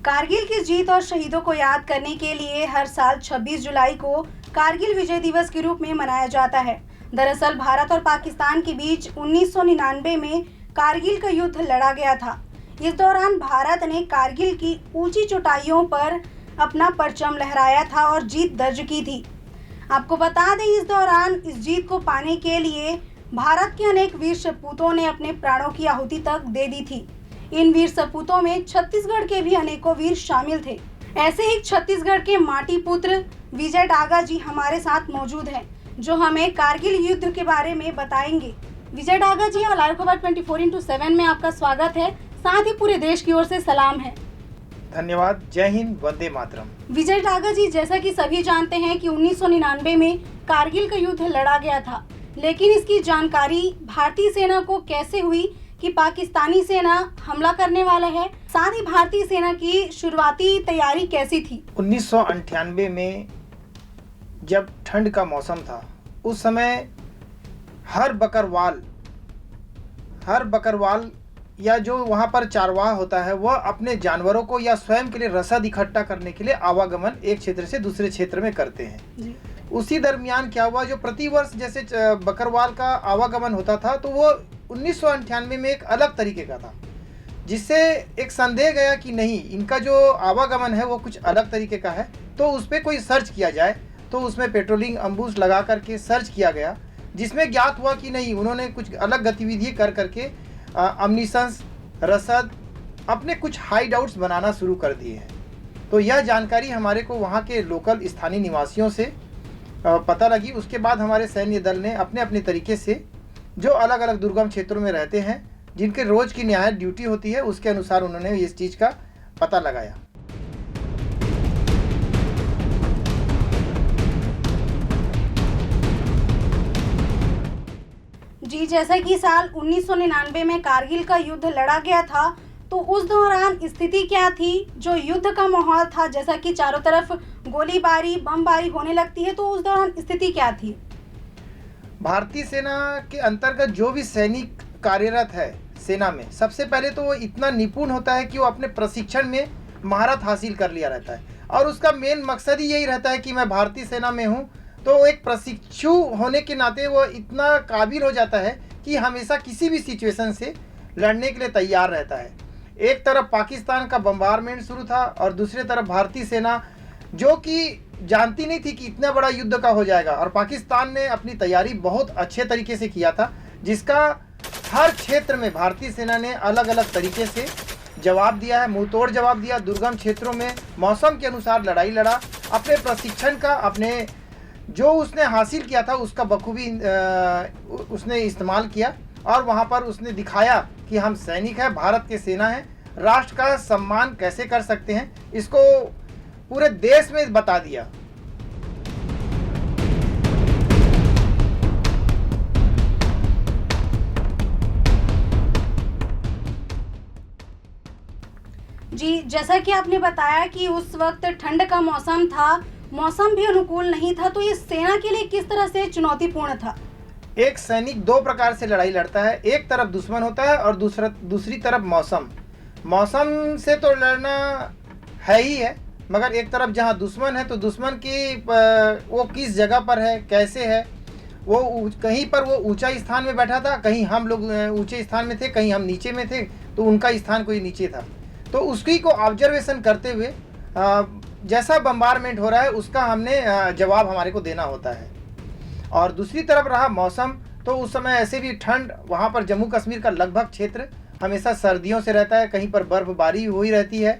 कारगिल की जीत और शहीदों को याद करने के लिए हर साल 26 जुलाई को कारगिल विजय दिवस के रूप में मनाया जाता है। दरअसल भारत और पाकिस्तान के बीच 1999 में कारगिल का युद्ध लड़ा गया था। इस दौरान भारत ने कारगिल की ऊंची चोटियों पर अपना परचम लहराया था और जीत दर्ज की थी। आपको बता दें, इस दौरान इस जीत को पाने के लिए भारत के अनेक वीर सपूतों ने अपने प्राणों की आहुति तक दे दी थी। इन वीर सपूतों में छत्तीसगढ़ के भी अनेकों वीर शामिल थे। ऐसे ही छत्तीसगढ़ के माटी पुत्र विजय डागा जी हमारे साथ मौजूद हैं, जो हमें कारगिल युद्ध के बारे में बताएंगे। विजय डागा जी, लाइव खबर 24x7 में आपका स्वागत है। साथ ही पूरे देश की ओर से सलाम है। धन्यवाद। जय हिंद, वंदे मातरम। विजय डागा जी, जैसा कि सभी जानते हैं कि 1999 में कारगिल का युद्ध लड़ा गया था, लेकिन इसकी जानकारी भारतीय सेना को कैसे हुई कि पाकिस्तानी सेना हमला करने वाला है? साथ ही भारतीय सेना की शुरुआती तैयारी कैसी थी? 1998 में जब ठंड का मौसम था, उस समय हर बकरवाल या जो वहाँ पर चारवाह होता है, वह अपने जानवरों को या स्वयं के लिए रसद इकट्ठा करने के लिए आवागमन एक क्षेत्र से दूसरे क्षेत्र में करते हैं जी। उसी दरमियान क्या हुआ, जो प्रतिवर्ष जैसे बकरवाल का आवागमन होता था, तो वो 1998 में एक अलग तरीके का था, जिससे एक संदेह गया कि नहीं, इनका जो आवागमन है वो कुछ अलग तरीके का है, तो उस पर कोई सर्च किया जाए। तो उसमें पेट्रोलिंग अम्बुश लगा करके सर्च किया गया, जिसमें ज्ञात हुआ कि नहीं, उन्होंने कुछ अलग गतिविधि कर करके अम्निशंस, रसद, अपने कुछ हाइड आउट्स बनाना शुरू कर दिए हैं। तो यह जानकारी हमारे को वहाँ के लोकल स्थानीय निवासियों से पता लगी। उसके बाद हमारे सैन्य दल ने अपने अपने तरीके से जो अलग अलग दुर्गम क्षेत्रों में रहते हैं, जिनके रोज़ की न्याय ड्यूटी होती है, उसके अनुसार उन्होंने इस चीज़ का पता लगाया। जी, जैसा कि साल 1999 में कारगिल का युद्ध लड़ा गया था, तो उस दौरान स्थिति क्या थी? जो युद्ध का माहौल था, जैसा कि चारों तरफ गोलीबारी, बमबारी होने लगती है, तो उस दौरान स्थिति क्या थी? भारतीय सेना के अंतर्गत जो भी सैनिक कार्यरत है सेना में, सबसे पहले तो वो इतना निपुण होता है कि वो अपने प्रशिक्षण में महारत हासिल कर लिया रहता है, और उसका मेन मकसद ही यही रहता है कि मैं भारतीय सेना में हूँ। तो एक प्रशिक्षु होने के नाते वो इतना काबिल हो जाता है कि हमेशा किसी भी सिचुएशन से लड़ने के लिए तैयार रहता है। एक तरफ पाकिस्तान का बम्बारमेंट शुरू था, और दूसरी तरफ भारतीय सेना, जो कि जानती नहीं थी कि इतना बड़ा युद्ध का हो जाएगा, और पाकिस्तान ने अपनी तैयारी बहुत अच्छे तरीके से किया था, जिसका हर क्षेत्र में भारतीय सेना ने अलग अलग तरीके से जवाब दिया है, मुंहतोड़ जवाब दिया। दुर्गम क्षेत्रों में मौसम के अनुसार लड़ाई लड़ा, अपने प्रशिक्षण का, अपने जो उसने हासिल किया था उसका बखूबी उसने इस्तेमाल किया, और वहाँ पर उसने दिखाया कि हम सैनिक हैं, भारत के सेना हैं, राष्ट्र का सम्मान कैसे कर सकते हैं, इसको पूरे देश में बता दिया। जी, जैसा कि आपने बताया कि उस वक्त ठंड का मौसम था, मौसम भी अनुकूल नहीं था, तो ये सेना के लिए किस तरह से चुनौतीपूर्ण था? एक सैनिक दो प्रकार से लड़ाई लड़ता है, एक तरफ दुश्मन होता है और दूसरी तरफ मौसम से तो लड़ना है ही है, मगर एक तरफ जहाँ दुश्मन है, तो दुश्मन की वो किस जगह पर है, कैसे है, वो कहीं पर वो ऊंचा स्थान में बैठा था, कहीं हम लोग ऊंचे स्थान में थे, कहीं हम नीचे में थे, तो उनका स्थान कोई नीचे था। तो उसकी को ऑब्जर्वेशन करते हुए जैसा बम्बारमेंट हो रहा है, उसका हमने जवाब हमारे को देना होता है। और दूसरी तरफ रहा मौसम, तो उस समय ऐसे भी ठंड, वहाँ पर जम्मू कश्मीर का लगभग क्षेत्र हमेशा सर्दियों से रहता है, कहीं पर बर्फबारी हुई रहती है,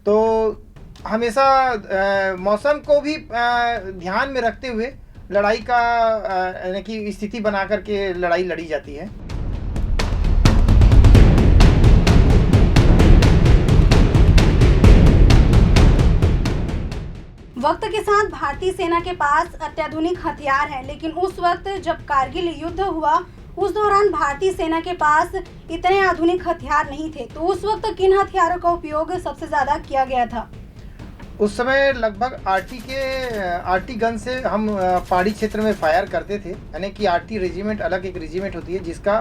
तो हमेशा मौसम को भी ध्यान में रखते हुए लड़ाई का यानी कि स्थिति बना करके लड़ाई लड़ी जाती है। वक्त के साथ भारतीय सेना के पास अत्याधुनिक हथियार हैं, लेकिन उस वक्त जब कारगिल युद्ध हुआ, उस दौरान भारतीय सेना के पास इतने आधुनिक हथियार नहीं थे। तो उस वक्त किन हथियारों का उपयोग सबसे ज़्यादा किया गया था? उस समय लगभग आरटी गन से हम पहाड़ी क्षेत्र में फायर करते थे, यानी कि आरटी रेजिमेंट अलग एक रेजिमेंट होती है, जिसका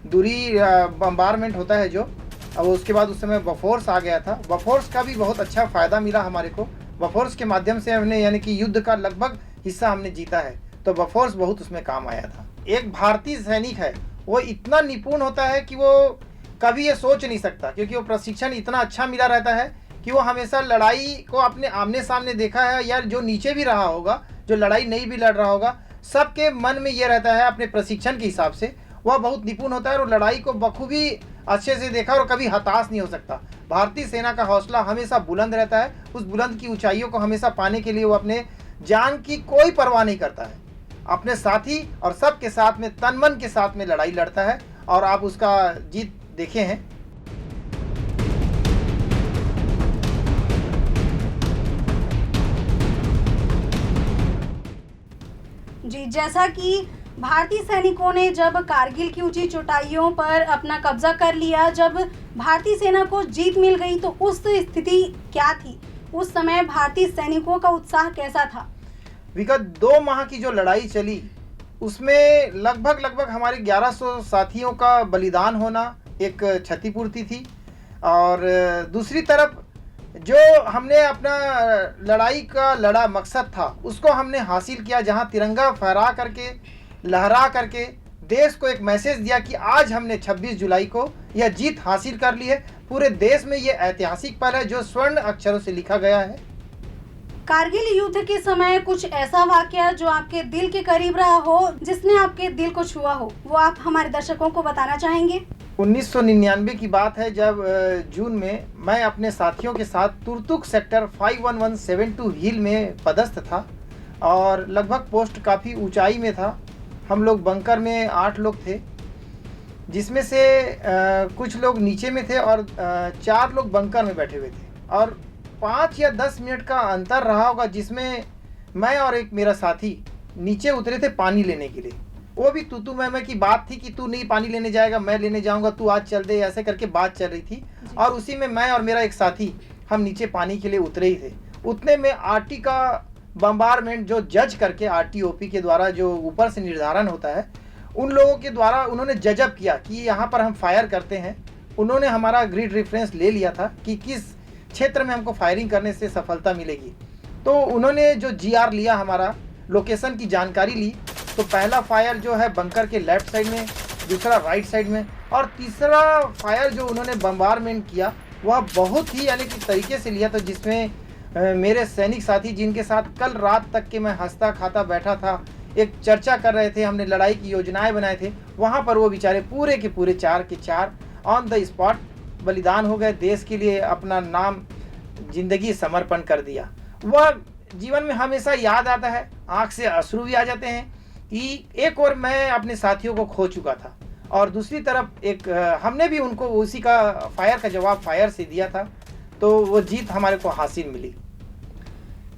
दूरी बम्बारमेंट होता है, जो अब उसके बाद उस समय बफोर्स आ गया था। बफोर्स का भी बहुत अच्छा फ़ायदा मिला हमारे को। बफोर्स के माध्यम से हमने यानी कि युद्ध का लगभग हिस्सा हमने जीता है, तो बफोर्स बहुत उसमें काम आया था। एक भारतीय सैनिक है, वो इतना निपुण होता है कि वो कभी ये सोच नहीं सकता, क्योंकि वो प्रशिक्षण इतना अच्छा मिला रहता है कि वो हमेशा लड़ाई को अपने आमने सामने देखा है, या जो नीचे भी रहा होगा, जो लड़ाई नहीं भी लड़ रहा होगा, सबके मन में ये रहता है अपने प्रशिक्षण के हिसाब से वह बहुत निपुण होता है और लड़ाई को बखूबी अच्छे से देखा और कभी हताश नहीं हो सकता। भारतीय सेना का हौसला हमेशा बुलंद रहता है। उस बुलंद की ऊंचाइयों को हमेशा पाने के लिए वो अपने जान की कोई परवाह नहीं करता है, अपने साथी और सबके साथ में तन मन के साथ में लड़ाई लड़ता है, और आप उसका जीत देखे हैं। जी, जैसा कि भारतीय सैनिकों ने जब कारगिल की ऊंची चोटाइयों पर अपना कब्जा कर लिया, जब भारतीय सेना को जीत मिल गई, तो उस स्थिति क्या थी? उस समय भारतीय सैनिकों का उत्साह कैसा था? विगत 2 माह की जो लड़ाई चली, उसमें लगभग हमारे 1100 साथियों का बलिदान होना एक क्षतिपूर्ति थी, और दूसरी तरफ जो हमने अपना लड़ाई का लड़ा मकसद था उसको हमने हासिल किया, जहां तिरंगा फहरा करके लहरा करके देश को एक मैसेज दिया कि आज हमने 26 जुलाई को यह जीत हासिल कर ली है। पूरे देश में ये ऐतिहासिक पल है जो स्वर्ण अक्षरों से लिखा गया है। कारगिल युद्ध के समय कुछ ऐसा वाकया जो आपके दिल के करीब रहा हो, जिसने आपके दिल को छुआ हो, वो आप हमारे दर्शकों को बताना चाहेंगे? 1999 की बात है, जब जून में मैं अपने साथियों के साथ तुर्तुक सेक्टर 51172 हिल में पदस्थ था, और लगभग पोस्ट काफ़ी ऊंचाई में था। हम लोग बंकर में 8 लोग थे, जिसमें से कुछ लोग नीचे में थे और 4 लोग बंकर में बैठे हुए थे, और 5 या 10 मिनट का अंतर रहा होगा जिसमें मैं और एक मेरा साथी नीचे उतरे थे पानी लेने के लिए। वो भी तू मैं की बात थी कि तू नहीं पानी लेने जाएगा, मैं लेने जाऊंगा, तू आज चल दे, ऐसे करके बात चल रही थी। और उसी में मैं और मेरा एक साथी हम नीचे पानी के लिए उतरे ही थे। उतने में आरटी का बम्बारमेंट जो जज करके आरटीओपी के द्वारा जो ऊपर से निर्धारण होता है, उन लोगों के द्वारा उन्होंने जजब किया कि यहाँ पर हम फायर करते हैं। उन्होंने हमारा ग्रिड रेफरेंस ले लिया था कि किस क्षेत्र में हमको फायरिंग करने से सफलता मिलेगी। तो उन्होंने जो जीआर लिया, हमारा लोकेशन की जानकारी ली, तो पहला फायर जो है बंकर के लेफ्ट साइड में, दूसरा राइट साइड में, और तीसरा फायर जो उन्होंने बम्बारमेंट किया वह बहुत ही यानी कि तरीके से लिया था, जिसमें मेरे सैनिक साथी जिनके साथ कल रात तक के मैं हंसता खाता बैठा था, एक चर्चा कर रहे थे, हमने लड़ाई की योजनाएं बनाए थे, वहाँ पर वो बेचारे पूरे के पूरे 4 के 4 ऑन द स्पॉट बलिदान हो गए। देश के लिए अपना नाम जिंदगी समर्पण कर दिया। वह जीवन में हमेशा याद आता है, आँख से अश्रु भी आ जाते हैं कि एक और मैं अपने साथियों को खो चुका था, और दूसरी तरफ एक हमने भी उनको उसी का फायर का जवाब फायर से दिया था, तो वो जीत हमारे को हासिल मिली।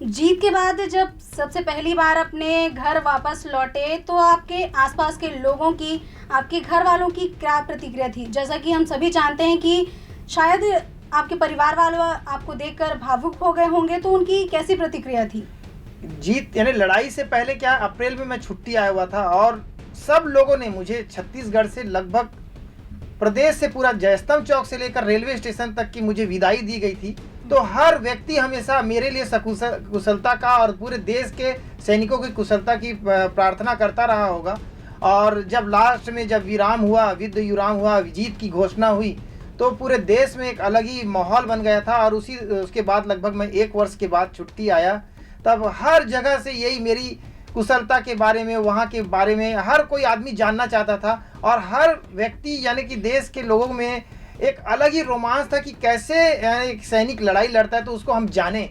जीत के बाद जब सबसे पहली बार अपने घर वापस लौटे, तो आपके आसपास के लोगों की, आपके घर वालों की क्या प्रतिक्रिया थी? जैसा कि हम सभी जानते हैं कि शायद आपके परिवार वालों आपको देखकर भावुक हो गए होंगे, तो उनकी कैसी प्रतिक्रिया थी? जीत यानी लड़ाई से पहले क्या, अप्रैल में मैं छुट्टी आया हुआ था, और सब लोगों ने मुझे छत्तीसगढ़ से लगभग प्रदेश से पूरा जयस्तंभ चौक से लेकर रेलवे स्टेशन तक की मुझे विदाई दी गई थी। तो हर व्यक्ति हमेशा मेरे लिए कुशलता का और पूरे देश के सैनिकों की कुशलता की प्रार्थना करता रहा होगा। और जब लास्ट में जब विराम हुआ, युद्ध विराम हुआ, जीत की घोषणा हुई, तो पूरे देश में एक अलग ही माहौल बन गया था। और उसके बाद लगभग मैं 1 वर्ष के बाद छुट्टी आया, तब हर जगह से यही मेरी कुशलता के बारे में, वहाँ के बारे में हर कोई आदमी जानना चाहता था, और हर व्यक्ति यानी कि देश के लोगों में एक अलग ही रोमांच था कि कैसे एक सैनिक लड़ाई लड़ता है तो उसको हम जानें,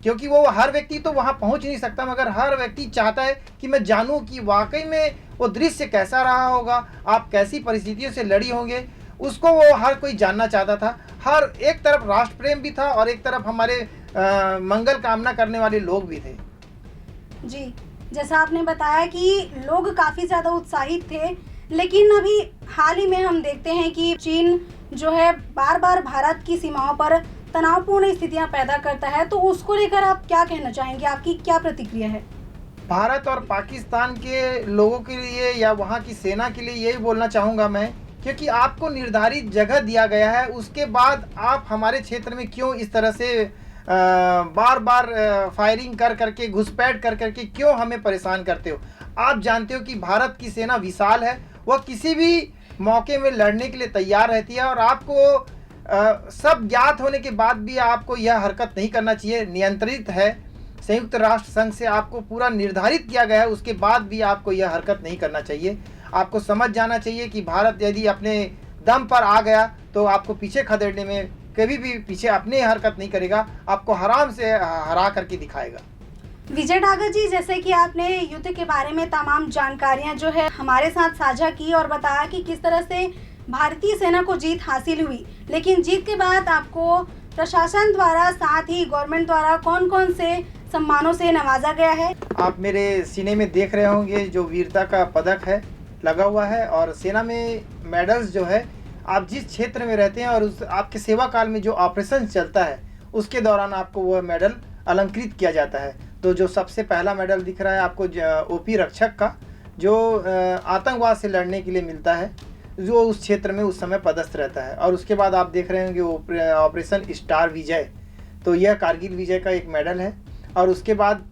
क्योंकि वो हर व्यक्ति तो वहाँ पहुँच नहीं सकता, मगर हर व्यक्ति चाहता है कि मैं जानूँ कि वाकई में वो दृश्य कैसा रहा होगा, आप कैसी परिस्थितियों से लड़ी होंगे, उसको वो हर कोई जानना चाहता था। हर एक तरफ राष्ट्र प्रेम भी था और एक तरफ हमारे मंगल कामना करने वाले लोग भी थे। जी, जैसा आपने बताया कि लोग काफ़ी ज़्यादा उत्साहित थे, लेकिन अभी हाल ही में हम देखते हैं कि चीन जो है बार बार भारत की सीमाओं पर तनावपूर्ण स्थितियां पैदा करता है, तो उसको लेकर आप क्या कहना चाहेंगे? आपकी क्या प्रतिक्रिया है? भारत और पाकिस्तान के लोगों के लिए या वहाँ की सेना के लिए यही बोलना चाहूँगा मैं क्योंकि आपको निर्धारित जगह दिया गया है, उसके बाद आप हमारे क्षेत्र में क्यों इस तरह से बार बार फायरिंग कर करके, घुसपैठ कर करके क्यों हमें परेशान करते हो? आप जानते हो कि भारत की सेना विशाल है, वह किसी भी मौके में लड़ने के लिए तैयार रहती है, और आपको सब ज्ञात होने के बाद भी आपको यह हरकत नहीं करना चाहिए। नियंत्रित है, संयुक्त राष्ट्र संघ से आपको पूरा निर्धारित किया गया है, उसके बाद भी आपको यह हरकत नहीं करना चाहिए। आपको समझ जाना चाहिए कि भारत यदि अपने दम पर आ गया तो आपको पीछे खदेड़ने में कभी भी पीछे अपने हरकत नहीं करेगा, आपको हराम से हरा करके दिखाएगा। विजय डागा जी, जैसे कि आपने युद्ध के बारे में तमाम जानकारियां जो है हमारे साथ साझा की और बताया कि किस तरह से भारतीय सेना को जीत हासिल हुई, लेकिन जीत के बाद आपको प्रशासन द्वारा, साथ ही गवर्नमेंट द्वारा कौन कौन से सम्मानों से नवाजा गया है? आप मेरे सीने में देख रहे होंगे जो वीरता का पदक है लगा हुआ है, और सेना में मेडल्स जो है, आप जिस क्षेत्र में रहते हैं और उस आपके सेवा काल में जो ऑपरेशन चलता है उसके दौरान आपको वह मेडल अलंकृत किया जाता है। तो जो सबसे पहला मेडल दिख रहा है आपको ओपी रक्षक का, जो आतंकवाद से लड़ने के लिए मिलता है, जो उस क्षेत्र में उस समय पदस्थ रहता है। और उसके बाद आप देख रहे होंगे ऑपरेशन स्टार विजय, तो यह कारगिल विजय का एक मेडल है। और उसके बाद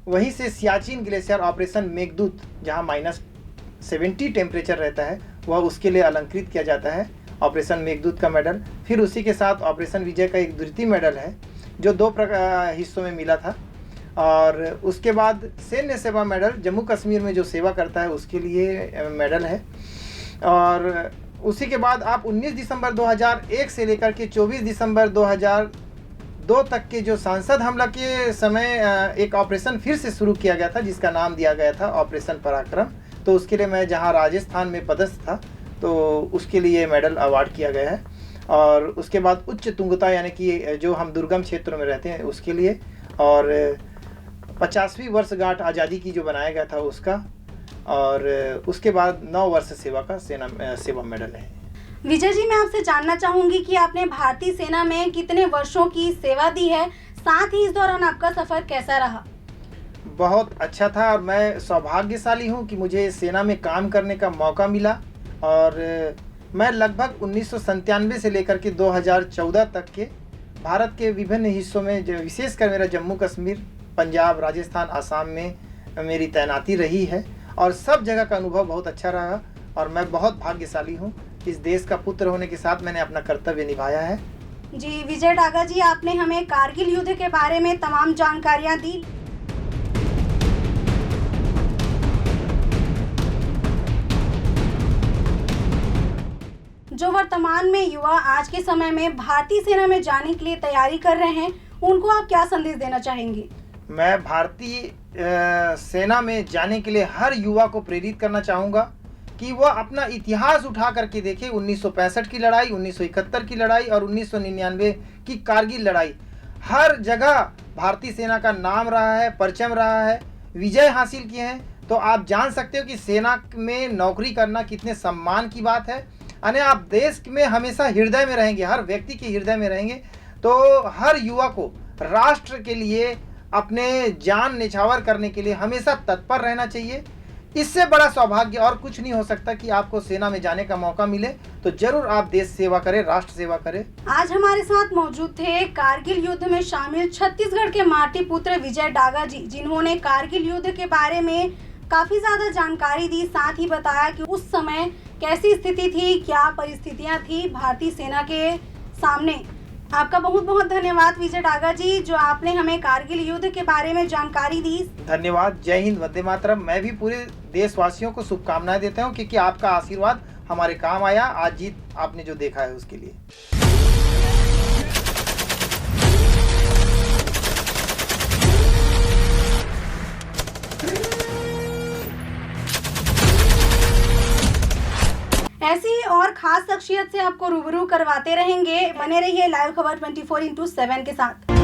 वहीं से सियाचिन ग्लेशियर ऑपरेशन मेघदूत, जहां -70 टेम्परेचर रहता है, वह उसके लिए अलंकृत किया जाता है, ऑपरेशन मेघदूत का मेडल। फिर उसी के साथ ऑपरेशन विजय का एक द्वितीय मेडल है जो 2 हिस्सों में मिला था। और उसके बाद सैन्य सेवा मेडल, जम्मू कश्मीर में जो सेवा करता है उसके लिए मेडल है। और उसी के बाद आप 19 दिसंबर 2001 से लेकर के 24 दिसंबर 2002 तक के जो संसद हमला के समय एक ऑपरेशन फिर से शुरू किया गया था जिसका नाम दिया गया था ऑपरेशन पराक्रम। तो उसके लिए मैं जहां राजस्थान में पदस्थ था तो उसके लिए मेडल अवार्ड किया गया है। और उसके बाद उच्च तुंगता, यानी कि जो हम दुर्गम क्षेत्रों में रहते हैं उसके लिए, और 50वीं वर्षगांठ आज़ादी की जो बनाया गया था उसका, और उसके बाद 9 वर्ष सेवा का सेवा मेडल है। विजय जी, मैं आपसे जानना चाहूंगी कि आपने भारतीय सेना में कितने वर्षों की सेवा दी है, साथ ही इस दौरान आपका सफर कैसा रहा? बहुत अच्छा था, और मैं सौभाग्यशाली हूं कि मुझे सेना में काम करने का मौका मिला। और मैं लगभग 1997 से लेकर के 2014 तक के भारत के विभिन्न हिस्सों में, जो विशेषकर मेरा जम्मू कश्मीर, पंजाब, राजस्थान, आसाम में मेरी तैनाती रही है, और सब जगह का अनुभव बहुत अच्छा रहा। और मैं बहुत भाग्यशाली हूँ, इस देश का पुत्र होने के साथ मैंने अपना कर्तव्य निभाया है। जी विजय डागा जी, आपने हमें कारगिल युद्ध के बारे में तमाम जानकारियाँ दी। जो वर्तमान में युवा आज के समय में भारतीय सेना में जाने के लिए तैयारी कर रहे हैं, उनको आप क्या संदेश देना चाहेंगे? मैं भारतीय सेना में जाने के लिए हर युवा को प्रेरित करना चाहूँगा कि वह अपना इतिहास उठा करके देखे। 1965 की लड़ाई, 1971 की लड़ाई और 1999 की कारगिल लड़ाई, हर जगह भारतीय सेना का नाम रहा है, परचम रहा है, विजय हासिल किए हैं। तो आप जान सकते हो कि सेना में नौकरी करना कितने सम्मान की बात है। यानी आप देश में हमेशा हृदय में रहेंगे, हर व्यक्ति के हृदय में रहेंगे। तो हर युवा को राष्ट्र के लिए अपने जान निछावर करने के लिए हमेशा तत्पर रहना चाहिए। इससे बड़ा सौभाग्य और कुछ नहीं हो सकता कि आपको सेना में जाने का मौका मिले। तो जरूर आप देश सेवा करें, राष्ट्र सेवा करें। आज हमारे साथ मौजूद थे कारगिल युद्ध में शामिल छत्तीसगढ़ के माटी पुत्र विजय डागा जी, जिन्होंने कारगिल युद्ध के बारे में काफी ज्यादा जानकारी दी, साथ ही बताया कि उस समय कैसी स्थिति थी, क्या परिस्थितियां थी भारतीय सेना के सामने। आपका बहुत बहुत धन्यवाद विजय डागा जी, जो आपने हमें कारगिल युद्ध के बारे में जानकारी दी। धन्यवाद। जय हिंद, वंदे मातरम। मैं भी पूरे देशवासियों को शुभकामनाएं देता हूं, क्योंकि आपका आशीर्वाद हमारे काम आया। आज जीत आपने जो देखा है उसके लिए। ऐसी और खास शख्सियत से आपको रूबरू करवाते रहेंगे। बने रहिए लाइव खबर 24/7 के साथ।